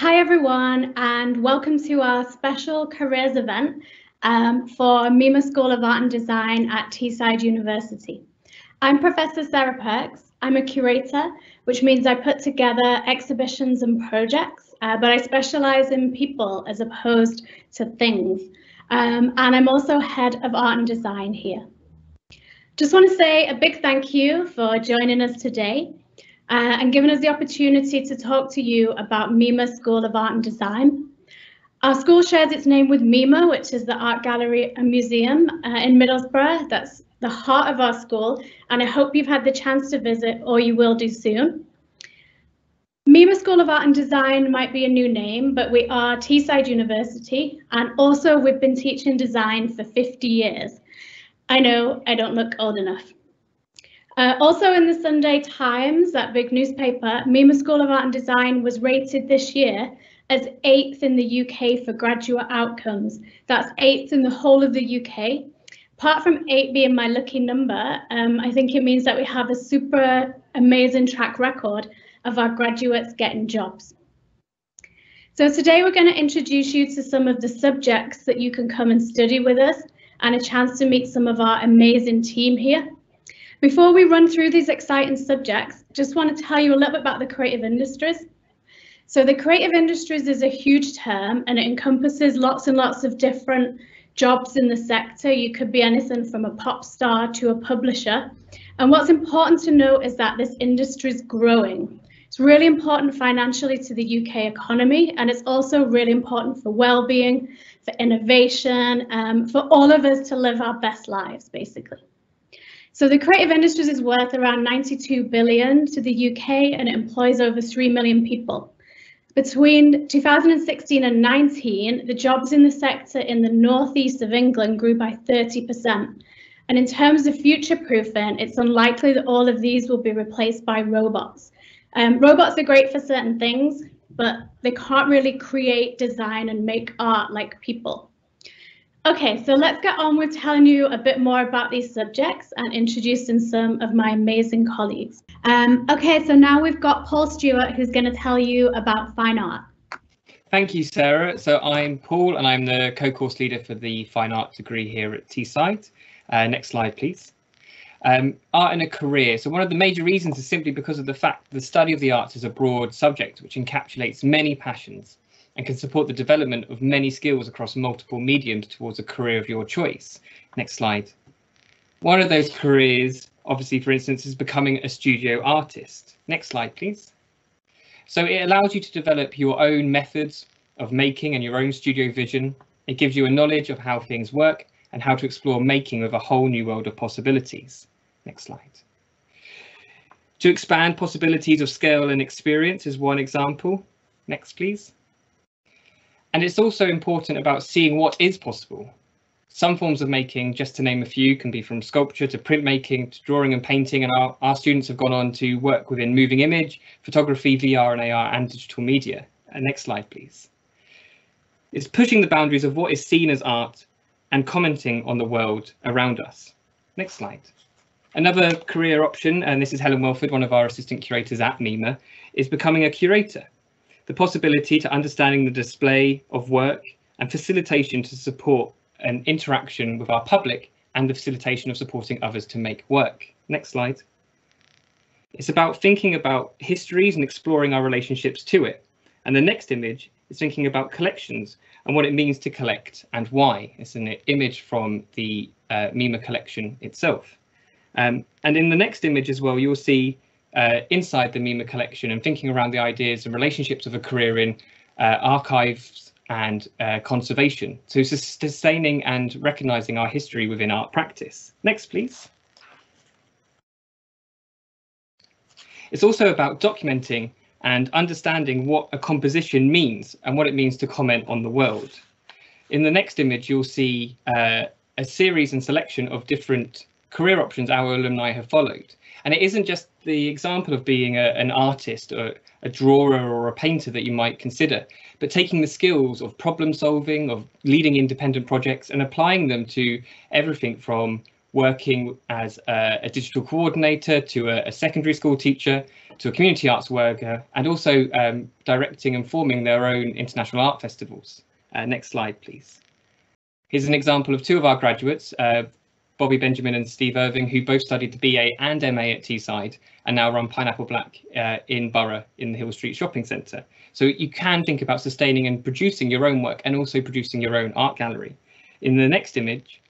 Hi everyone, and welcome to our special careers event for MIMA School of Art and Design at Teesside University. I'm Professor Sarah Perks. I'm a curator, which means I put together exhibitions and projects, but I specialise in people as opposed to things. And I'm also head of art and design here. Just want to say a big thank you for joining us today. And giving us the opportunity to talk to you about MIMA School of Art and Design. Our school shares its name with MIMA, which is the art gallery and museum in Middlesbrough. That's the heart of our school, and I hope you've had the chance to visit or you will do soon. MIMA School of Art and Design might be a new name, but we are Teesside University, and also we've been teaching design for 50 years. I know I don't look old enough. Also in the Sunday Times, that big newspaper, MIMA School of Art and Design was rated this year as 8th in the UK for graduate outcomes. That's 8th in the whole of the UK. Apart from 8 being my lucky number, I think it means that we have a super amazing track record of our graduates getting jobs. So today we're going to introduce you to some of the subjects that you can come and study with us and a chance to meet some of our amazing team here. Before we run through these exciting subjects, just want to tell you a little bit about the creative industries. So the creative industries is a huge term and it encompasses lots and lots of different jobs in the sector. You could be anything from a pop star to a publisher. And what's important to note is that this industry is growing. It's really important financially to the UK economy, and it's also really important for well-being, for innovation, for all of us to live our best lives, basically. So the creative industries is worth around 92 billion to the UK and it employs over 3 million people. Between 2016 and 19, the jobs in the sector in the northeast of England grew by 30%. And in terms of future-proofing, it's unlikely that all of these will be replaced by robots. Robots are great for certain things, but they can't really create, design and make art like people. Okay, so let's get on with telling you a bit more about these subjects and introducing some of my amazing colleagues. Okay, so now we've got Paul Stewart, who's going to tell you about fine art. Thank you, Sarah. So I'm Paul and I'm the co-course leader for the fine art degree here at Teesside. Next slide, please. Art and a career. So one of the major reasons is simply because of the fact that the study of the arts is a broad subject which encapsulates many passions and can support the development of many skills across multiple mediums towards a career of your choice. Next slide. One of those careers, obviously, for instance, is becoming a studio artist. Next slide, please. So it allows you to develop your own methods of making and your own studio vision. It gives you a knowledge of how things work and how to explore making with a whole new world of possibilities. Next slide. To expand possibilities of scale and experience is one example. Next, please. And it's also important about seeing what is possible. Some forms of making, just to name a few, can be from sculpture to printmaking to drawing and painting, and our students have gone on to work within moving image, photography, VR and AR and digital media. Next slide, please. It's pushing the boundaries of what is seen as art and commenting on the world around us. Next slide. Another career option, and this is Helen Welford, one of our assistant curators at MIMA, is becoming a curator. The possibility to understanding the display of work and facilitation to support an interaction with our public and the facilitation of supporting others to make work. Next slide. It's about thinking about histories and exploring our relationships to it. And the next image is thinking about collections and what it means to collect and why. It's an image from the MIMA collection itself. And in the next image as well, you'll see inside the MIMA collection and thinking around the ideas and relationships of a career in archives and conservation. So sustaining and recognising our history within art practice. Next, please. It's also about documenting and understanding what a composition means and what it means to comment on the world. In the next image, you'll see a series and selection of different career options our alumni have followed. And it isn't just the example of being an artist or a drawer or a painter that you might consider, but taking the skills of problem solving, of leading independent projects and applying them to everything from working as a digital coordinator, to a secondary school teacher, to a community arts worker, and also directing and forming their own international art festivals. Next slide, please. Here's an example of two of our graduates, Bobby Benjamin and Steve Irving, who both studied the BA and MA at Teesside and now run Pineapple Black in Borough in the Hill Street Shopping Centre. So you can think about sustaining and producing your own work and also producing your own art gallery. In the next image,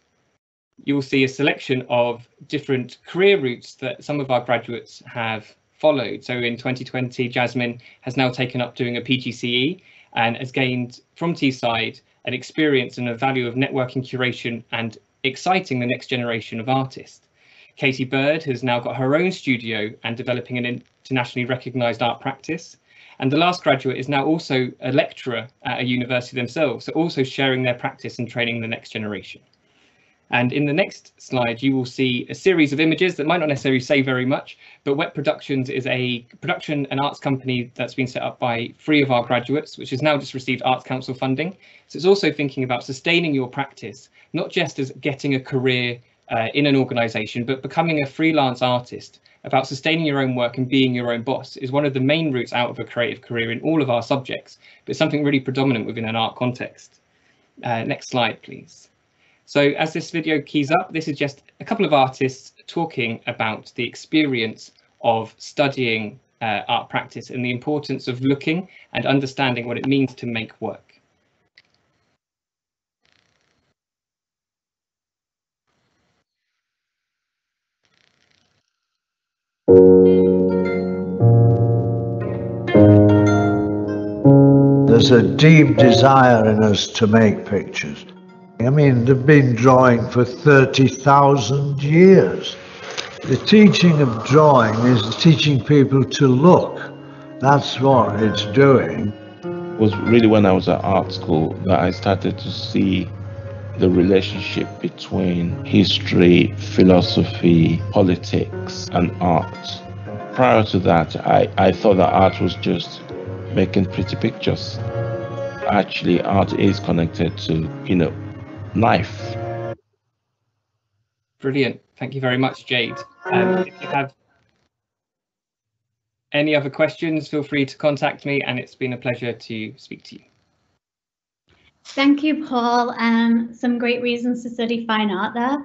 you will see a selection of different career routes that some of our graduates have followed. So in 2020, Jasmine has now taken up doing a PGCE and has gained from Teesside an experience and a value of networking, curation and exciting the next generation of artists. Katie Bird has now got her own studio and developing an internationally recognised art practice. And the last graduate is now also a lecturer at a university themselves, so also sharing their practice and training the next generation. And in the next slide, you will see a series of images that might not necessarily say very much, but Wet Productions is a production and arts company that's been set up by 3 of our graduates, which has now just received Arts Council funding. So it's also thinking about sustaining your practice, not just as getting a career in an organisation, but becoming a freelance artist, about sustaining your own work and being your own boss is one of the main routes out of a creative career in all of our subjects, but something really predominant within an art context. Next slide, please. So as this video keys up, this is just a couple of artists talking about the experience of studying art practice and the importance of looking and understanding what it means to make work. There's a deep desire in us to make pictures. I mean, they've been drawing for 30,000 years. The teaching of drawing is teaching people to look. That's what it's doing. It was really when I was at art school that I started to see the relationship between history, philosophy, politics, and art. Prior to that, I thought that art was just making pretty pictures. Actually, art is connected to, life. Brilliant. Thank you very much, Jade. If you have any other questions, feel free to contact me, and it's been a pleasure to speak to you. Thank you, Paul. Some great reasons to study fine art there.